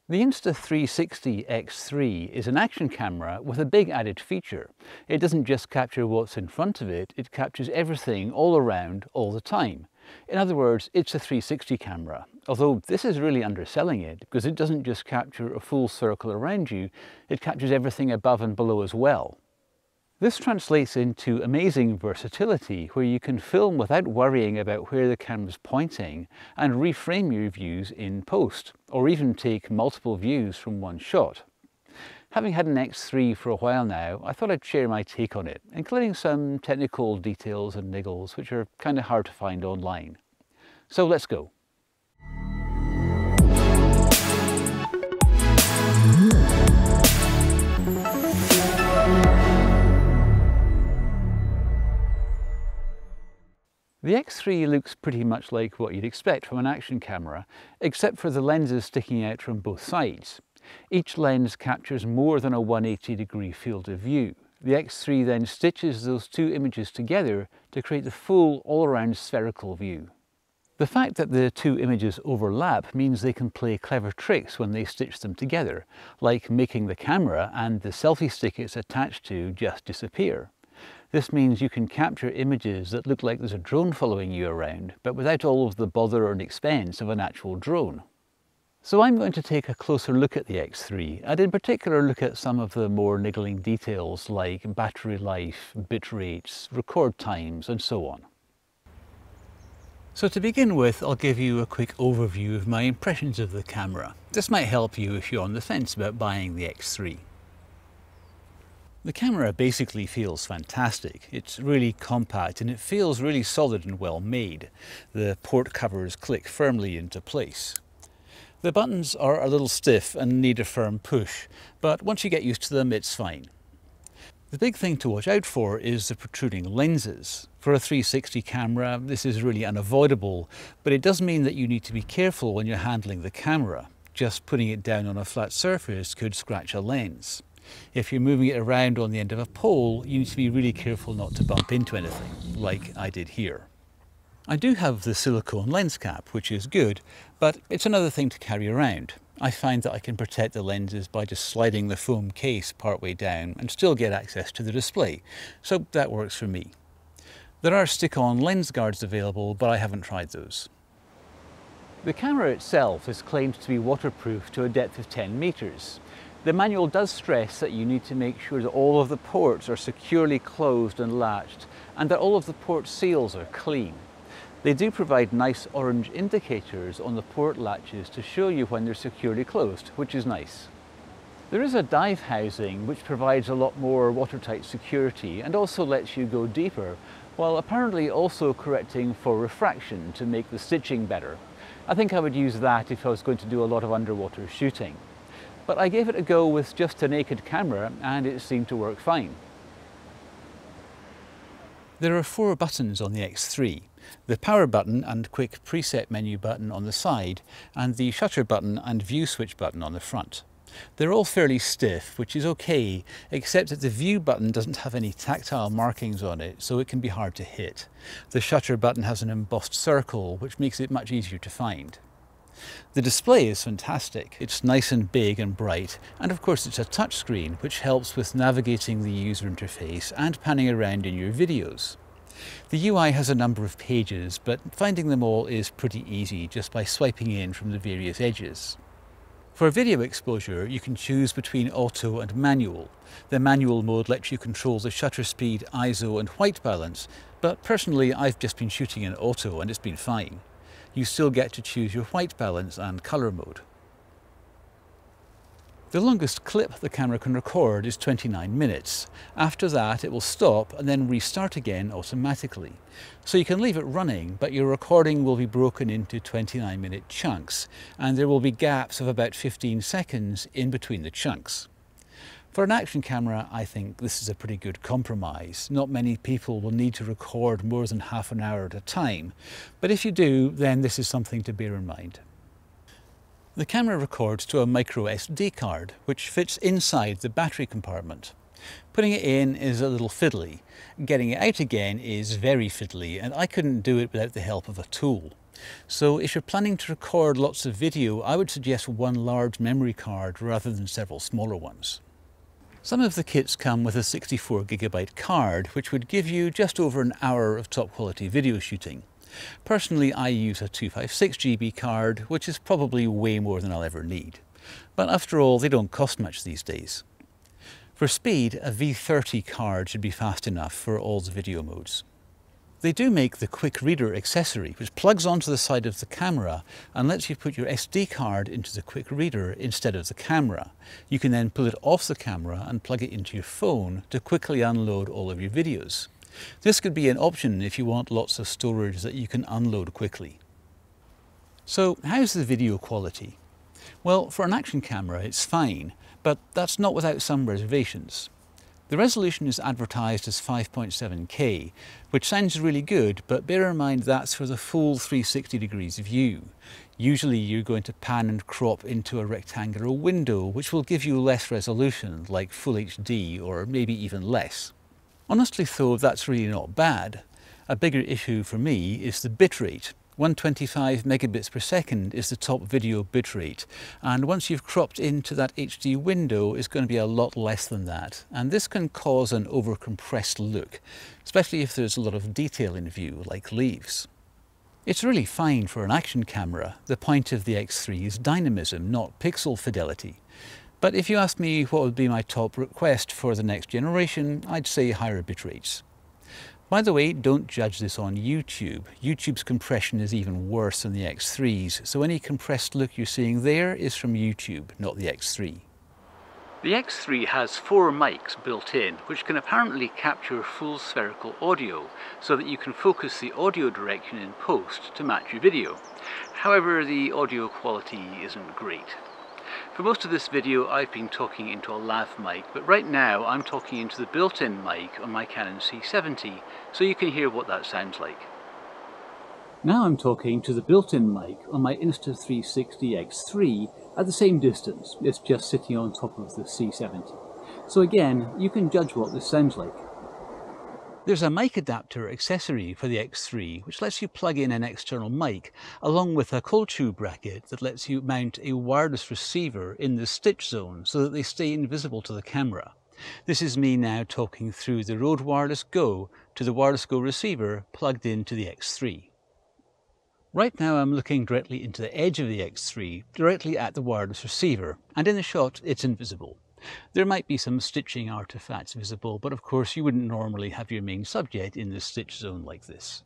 The Insta360 X3 is an action camera with a big added feature. It doesn't just capture what's in front of it, it captures everything all around all the time. In other words, it's a 360 camera, although this is really underselling it because it doesn't just capture a full circle around you, it captures everything above and below as well. This translates into amazing versatility where you can film without worrying about where the camera's pointing and reframe your views in post, or even take multiple views from one shot. Having had an X3 for a while now, I thought I'd share my take on it, including some technical details and niggles which are kind of hard to find online. So let's go. The X3 looks pretty much like what you'd expect from an action camera, except for the lenses sticking out from both sides. Each lens captures more than a 180-degree field of view. The X3 then stitches those two images together to create the full all-around spherical view. The fact that the two images overlap means they can play clever tricks when they stitch them together, like making the camera and the selfie stick it's attached to just disappear. This means you can capture images that look like there's a drone following you around, but without all of the bother and expense of an actual drone. So I'm going to take a closer look at the X3, and in particular look at some of the more niggling details like battery life, bit rates, record times, and so on. So to begin with, I'll give you a quick overview of my impressions of the camera. This might help you if you're on the fence about buying the X3. The camera basically feels fantastic. It's really compact and it feels really solid and well made. The port covers click firmly into place. The buttons are a little stiff and need a firm push, but once you get used to them, it's fine. The big thing to watch out for is the protruding lenses. For a 360 camera, this is really unavoidable, but it does mean that you need to be careful when you're handling the camera. Just putting it down on a flat surface could scratch a lens. If you're moving it around on the end of a pole, you need to be really careful not to bump into anything, like I did here. I do have the silicone lens cap, which is good, but it's another thing to carry around. I find that I can protect the lenses by just sliding the foam case partway down and still get access to the display, so that works for me. There are stick-on lens guards available, but I haven't tried those. The camera itself is claimed to be waterproof to a depth of 10 meters. The manual does stress that you need to make sure that all of the ports are securely closed and latched, and that all of the port seals are clean. They do provide nice orange indicators on the port latches to show you when they're securely closed, which is nice. There is a dive housing which provides a lot more watertight security and also lets you go deeper, while apparently also correcting for refraction to make the stitching better. I think I would use that if I was going to do a lot of underwater shooting. But I gave it a go with just a naked camera and it seemed to work fine. There are 4 buttons on the X3. The power button and quick preset menu button on the side, and the shutter button and view switch button on the front. They're all fairly stiff, which is okay, except that the view button doesn't have any tactile markings on it, so it can be hard to hit. The shutter button has an embossed circle, which makes it much easier to find. The display is fantastic. It's nice and big and bright, and of course it's a touchscreen, which helps with navigating the user interface and panning around in your videos. The UI has a number of pages, but finding them all is pretty easy just by swiping in from the various edges. For video exposure, you can choose between auto and manual. The manual mode lets you control the shutter speed, ISO and white balance, but personally I've just been shooting in auto and it's been fine. You still get to choose your white balance and colour mode. The longest clip the camera can record is 29 minutes. After that it will stop and then restart again automatically. So you can leave it running, but your recording will be broken into 29-minute chunks, and there will be gaps of about 15 seconds in between the chunks. For an action camera, I think this is a pretty good compromise. Not many people will need to record more than half an hour at a time, but if you do, then this is something to bear in mind. The camera records to a micro SD card, which fits inside the battery compartment. Putting it in is a little fiddly. Getting it out again is very fiddly, and I couldn't do it without the help of a tool. So if you're planning to record lots of video, I would suggest one large memory card rather than several smaller ones. Some of the kits come with a 64GB card, which would give you just over an hour of top quality video shooting. Personally, I use a 256GB card, which is probably way more than I'll ever need. But after all, they don't cost much these days. For speed, a V30 card should be fast enough for all the video modes. They do make the Quick Reader accessory, which plugs onto the side of the camera and lets you put your SD card into the Quick Reader instead of the camera. You can then pull it off the camera and plug it into your phone to quickly unload all of your videos. This could be an option if you want lots of storage that you can unload quickly. So how's the video quality? Well, for an action camera it's fine, but that's not without some reservations. The resolution is advertised as 5.7K, which sounds really good, but bear in mind that's for the full 360 degrees view. Usually you're going to pan and crop into a rectangular window, which will give you less resolution, like Full HD or maybe even less. Honestly though, that's really not bad. A bigger issue for me is the bitrate. 125 megabits per second is the top video bitrate, and once you've cropped into that HD window, it's going to be a lot less than that, and this can cause an over-compressed look, especially if there's a lot of detail in view, like leaves. It's really fine for an action camera. The point of the X3 is dynamism, not pixel fidelity. But if you ask me what would be my top request for the next generation, I'd say higher bitrates. By the way, don't judge this on YouTube. YouTube's compression is even worse than the X3's, so any compressed look you're seeing there is from YouTube, not the X3. The X3 has 4 mics built in, which can apparently capture full spherical audio, so that you can focus the audio direction in post to match your video. However, the audio quality isn't great. For most of this video I've been talking into a lav mic, but right now I'm talking into the built-in mic on my Canon C70, so you can hear what that sounds like. Now I'm talking to the built-in mic on my Insta360 X3 at the same distance. It's just sitting on top of the C70. So again, you can judge what this sounds like. There's a mic adapter accessory for the X3 which lets you plug in an external mic along with a cold tube bracket that lets you mount a wireless receiver in the stitch zone so that they stay invisible to the camera. This is me now talking through the Rode Wireless Go to the Wireless Go receiver plugged into the X3. Right now I'm looking directly into the edge of the X3, directly at the wireless receiver, and in the shot it's invisible. There might be some stitching artifacts visible, but of course you wouldn't normally have your main subject in the stitch zone like this.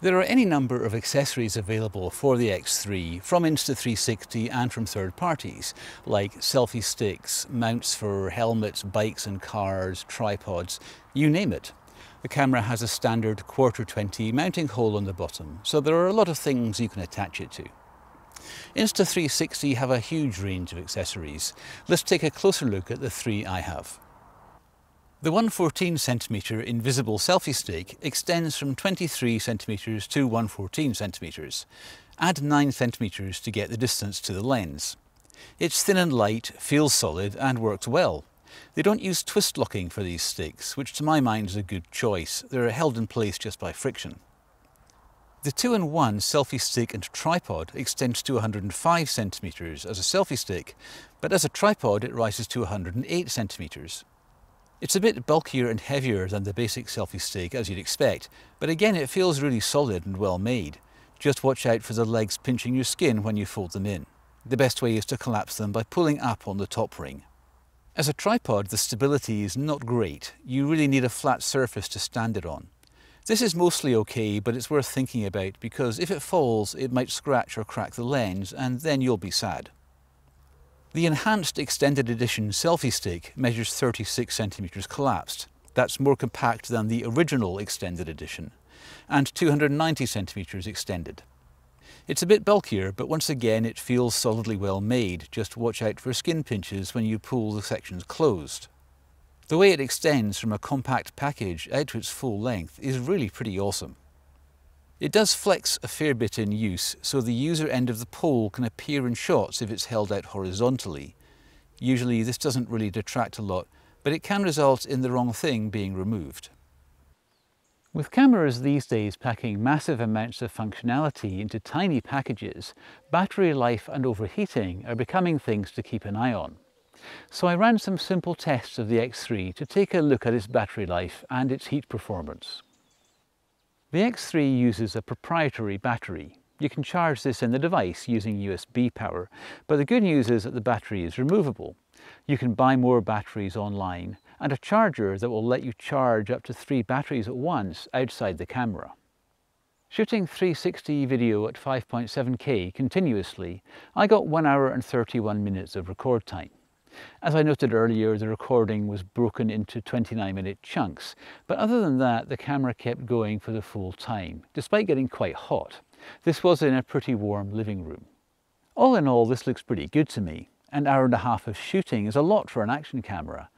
There are any number of accessories available for the X3 from Insta360 and from third parties, like selfie sticks, mounts for helmets, bikes and cars, tripods, you name it. The camera has a standard 1/4-20 mounting hole on the bottom, so there are a lot of things you can attach it to. Insta360 have a huge range of accessories. Let's take a closer look at the 3 I have. The 114cm invisible selfie stick extends from 23cm to 114cm. Add 9cm to get the distance to the lens. It's thin and light, feels solid and works well. They don't use twist locking for these sticks, which to my mind is a good choice. They're held in place just by friction. The 2-in-1 selfie stick and tripod extends to 105cm as a selfie stick, but as a tripod it rises to 108cm. It's a bit bulkier and heavier than the basic selfie stick as you'd expect, but again it feels really solid and well made. Just watch out for the legs pinching your skin when you fold them in. The best way is to collapse them by pulling up on the top ring. As a tripod, the stability is not great. You really need a flat surface to stand it on. This is mostly okay, but it's worth thinking about because if it falls, it might scratch or crack the lens, and then you'll be sad. The enhanced extended edition selfie stick measures 36cm collapsed. That's more compact than the original extended edition, and 290cm extended. It's a bit bulkier, but once again it feels solidly well made. Just watch out for skin pinches when you pull the sections closed. The way it extends from a compact package out to its full length is really pretty awesome. It does flex a fair bit in use, so the user end of the pole can appear in shots if it's held out horizontally. Usually this doesn't really detract a lot, but it can result in the wrong thing being removed. With cameras these days packing massive amounts of functionality into tiny packages, battery life and overheating are becoming things to keep an eye on. So I ran some simple tests of the X3 to take a look at its battery life and its heat performance. The X3 uses a proprietary battery. You can charge this in the device using USB power, but the good news is that the battery is removable. You can buy more batteries online, and a charger that will let you charge up to 3 batteries at once outside the camera. Shooting 360 video at 5.7K continuously, I got 1 hour and 31 minutes of record time. As I noted earlier, the recording was broken into 29-minute chunks, but other than that, the camera kept going for the full time, despite getting quite hot. This was in a pretty warm living room. All in all, this looks pretty good to me. An hour and a half of shooting is a lot for an action camera.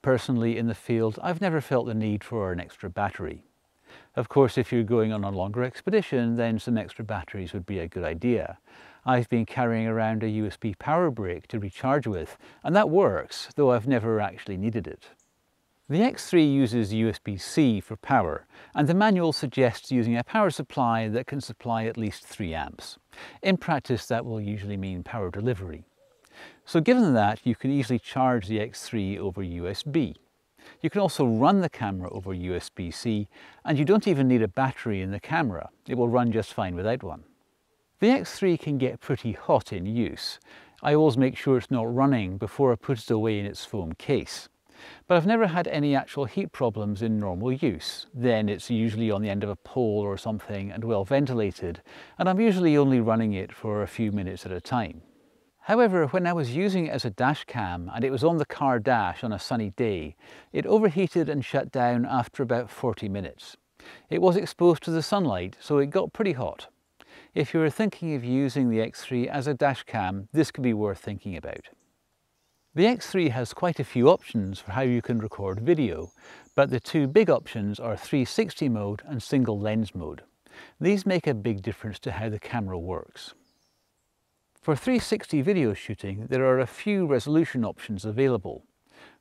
Personally, in the field, I've never felt the need for an extra battery. Of course, if you're going on a longer expedition, then some extra batteries would be a good idea. I've been carrying around a USB power brick to recharge with, and that works, though I've never actually needed it. The X3 uses USB-C for power, and the manual suggests using a power supply that can supply at least 3 amps. In practice, that will usually mean power delivery. So given that, you can easily charge the X3 over USB. You can also run the camera over USB-C, and you don't even need a battery in the camera. It will run just fine without one. The X3 can get pretty hot in use. I always make sure it's not running before I put it away in its foam case. But I've never had any actual heat problems in normal use. Then it's usually on the end of a pole or something and well ventilated, and I'm usually only running it for a few minutes at a time. However, when I was using it as a dash cam and it was on the car dash on a sunny day, it overheated and shut down after about 40 minutes. It was exposed to the sunlight, so it got pretty hot. If you were thinking of using the X3 as a dash cam, this could be worth thinking about. The X3 has quite a few options for how you can record video, but the 2 big options are 360 mode and single lens mode. These make a big difference to how the camera works. For 360 video shooting, there are a few resolution options available.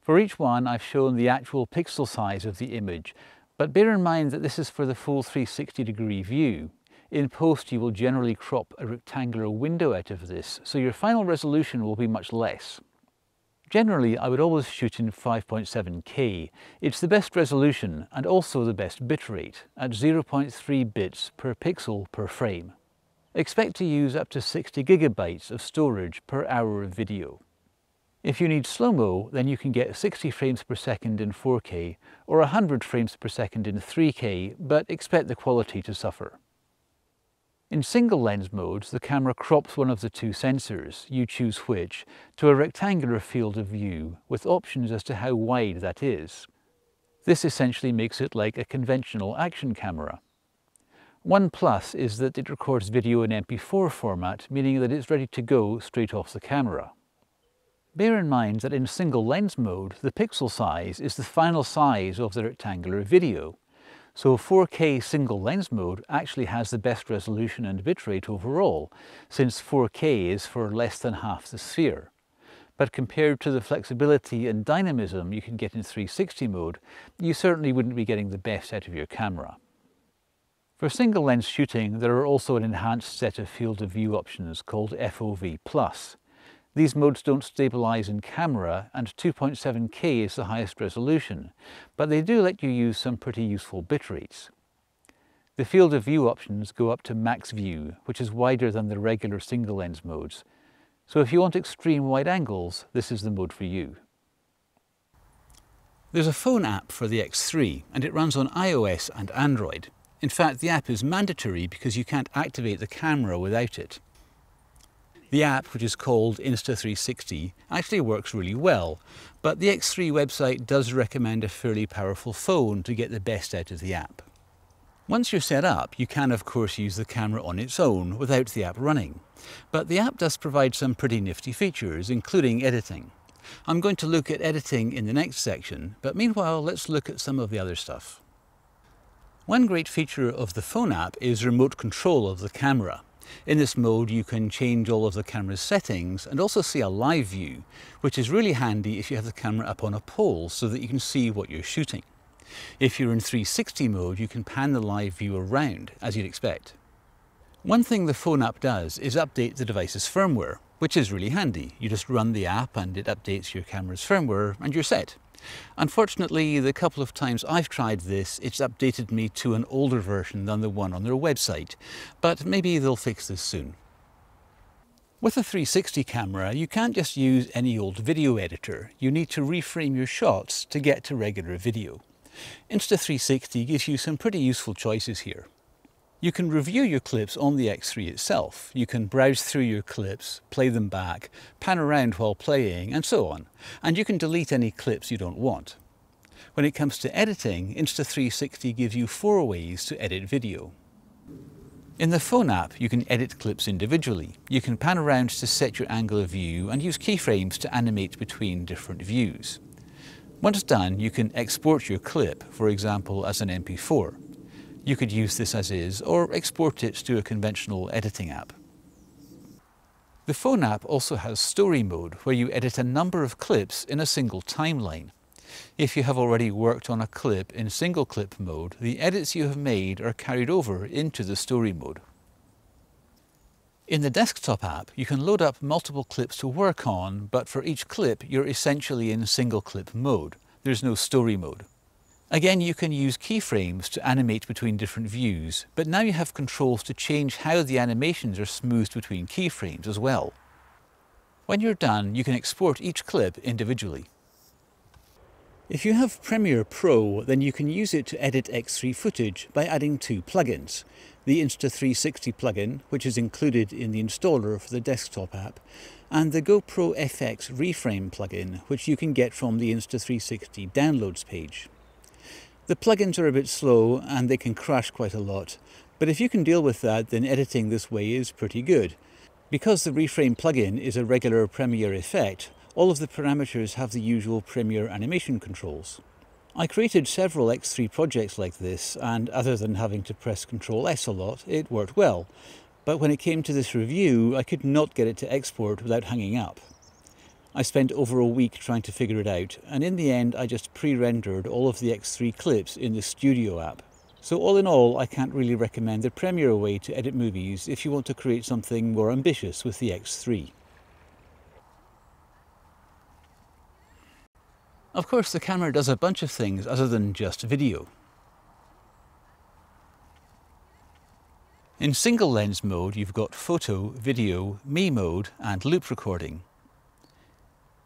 For each one, I've shown the actual pixel size of the image, but bear in mind that this is for the full 360-degree view. In post, you will generally crop a rectangular window out of this, so your final resolution will be much less. Generally, I would always shoot in 5.7K. It's the best resolution and also the best bitrate, at 0.3 bits per pixel per frame. Expect to use up to 60 gigabytes of storage per hour of video. If you need slow-mo, then you can get 60 frames per second in 4K or 100 frames per second in 3K, but expect the quality to suffer. In single lens modes, the camera crops one of the 2 sensors, you choose which, to a rectangular field of view with options as to how wide that is. This essentially makes it like a conventional action camera. One plus is that it records video in MP4 format, meaning that it's ready to go straight off the camera. Bear in mind that in single lens mode, the pixel size is the final size of the rectangular video. So 4K single lens mode actually has the best resolution and bitrate overall, since 4K is for less than half the sphere. But compared to the flexibility and dynamism you can get in 360 mode, you certainly wouldn't be getting the best out of your camera. For single lens shooting, there are also an enhanced set of field of view options called FOV+. These modes don't stabilize in camera, and 2.7K is the highest resolution, but they do let you use some pretty useful bitrates. The field of view options go up to max view, which is wider than the regular single lens modes. So if you want extreme wide angles, this is the mode for you. There's a phone app for the X3, and it runs on iOS and Android. In fact, the app is mandatory because you can't activate the camera without it. The app, which is called Insta360, actually works really well, but the X3 website does recommend a fairly powerful phone to get the best out of the app. Once you're set up, you can of course use the camera on its own without the app running, but the app does provide some pretty nifty features, including editing. I'm going to look at editing in the next section, but meanwhile let's look at some of the other stuff. One great feature of the phone app is remote control of the camera. In this mode you can change all of the camera's settings and also see a live view, which is really handy if you have the camera up on a pole so that you can see what you're shooting. If you're in 360 mode, you can pan the live view around, as you'd expect. One thing the phone app does is update the device's firmware, which is really handy. You just run the app and it updates your camera's firmware and you're set. Unfortunately, the couple of times I've tried this, it's updated me to an older version than the one on their website, but maybe they'll fix this soon. With a 360 camera, you can't just use any old video editor. You need to reframe your shots to get to regular video. Insta360 gives you some pretty useful choices here. You can review your clips on the X3 itself. You can browse through your clips, play them back, pan around while playing, and so on. And you can delete any clips you don't want. When it comes to editing, Insta360 gives you 4 ways to edit video. In the phone app, you can edit clips individually. You can pan around to set your angle of view and use keyframes to animate between different views. Once done, you can export your clip, for example, as an MP4. You could use this as is, or export it to a conventional editing app. The phone app also has story mode, where you edit a number of clips in a single timeline. If you have already worked on a clip in single clip mode, the edits you have made are carried over into the story mode. In the desktop app, you can load up multiple clips to work on, but for each clip you're essentially in single clip mode. There's no story mode. Again, you can use keyframes to animate between different views, but now you have controls to change how the animations are smoothed between keyframes as well. When you're done, you can export each clip individually. If you have Premiere Pro, then you can use it to edit X3 footage by adding 2 plugins. The Insta360 plugin, which is included in the installer for the desktop app, and the GoPro FX Reframe plugin, which you can get from the Insta360 downloads page. The plugins are a bit slow and they can crash quite a lot, but if you can deal with that, then editing this way is pretty good. Because the Reframe plugin is a regular Premiere effect, all of the parameters have the usual Premiere animation controls. I created several X3 projects like this, and other than having to press Ctrl S a lot, it worked well. But when it came to this review, I could not get it to export without hanging up. I spent over a week trying to figure it out, and in the end I just pre-rendered all of the X3 clips in the Studio app. So all in all, I can't really recommend the Premiere way to edit movies if you want to create something more ambitious with the X3. Of course, the camera does a bunch of things other than just video. In single lens mode, you've got photo, video, me mode, and loop recording.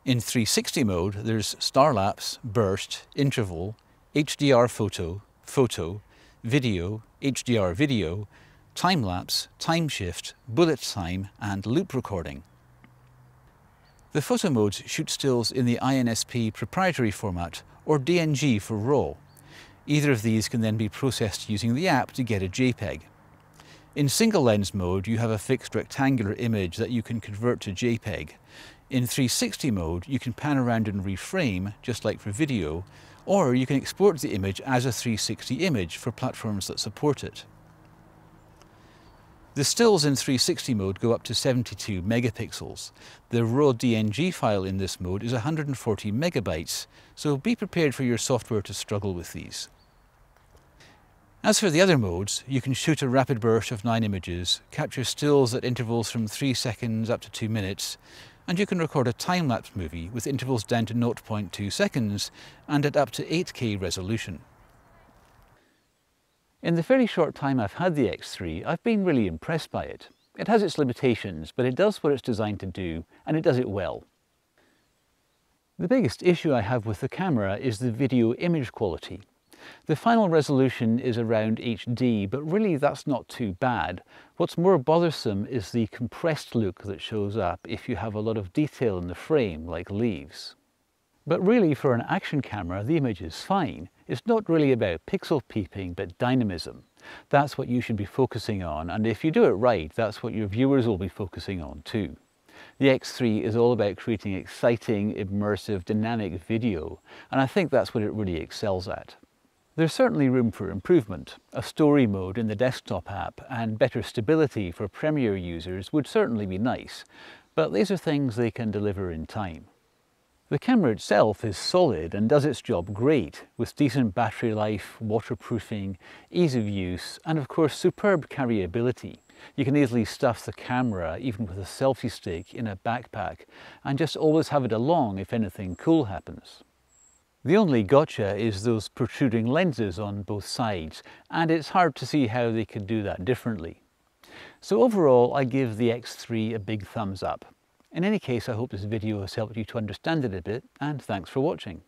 In 360 mode, there's star-lapse, burst, interval, HDR photo, photo, video, HDR video, time-lapse, time shift, bullet time, and loop recording. The photo modes shoot stills in the INSP proprietary format, or DNG for RAW. Either of these can then be processed using the app to get a JPEG. In single lens mode, you have a fixed rectangular image that you can convert to JPEG. In 360 mode, you can pan around and reframe, just like for video, or you can export the image as a 360 image for platforms that support it. The stills in 360 mode go up to 72 megapixels. The raw DNG file in this mode is 140 megabytes, so be prepared for your software to struggle with these. As for the other modes, you can shoot a rapid burst of 9 images, capture stills at intervals from 3 seconds up to 2 minutes, and you can record a time-lapse movie with intervals down to 0.2 seconds and at up to 8K resolution. In the very short time I've had the X3, I've been really impressed by it. It has its limitations, but it does what it's designed to do, and it does it well. The biggest issue I have with the camera is the video image quality. The final resolution is around HD, but really that's not too bad. What's more bothersome is the compressed look that shows up if you have a lot of detail in the frame, like leaves. But really, for an action camera, the image is fine. It's not really about pixel peeping, but dynamism. That's what you should be focusing on, and if you do it right, that's what your viewers will be focusing on too. The X3 is all about creating exciting, immersive, dynamic video, and I think that's what it really excels at. There's certainly room for improvement. A story mode in the desktop app and better stability for Premiere users would certainly be nice, but these are things they can deliver in time. The camera itself is solid and does its job great, with decent battery life, waterproofing, ease of use, and of course superb carryability. You can easily stuff the camera, even with a selfie stick, in a backpack and just always have it along if anything cool happens. The only gotcha is those protruding lenses on both sides, and it's hard to see how they could do that differently. So overall, I give the X3 a big thumbs up. In any case, I hope this video has helped you to understand it a bit, and thanks for watching.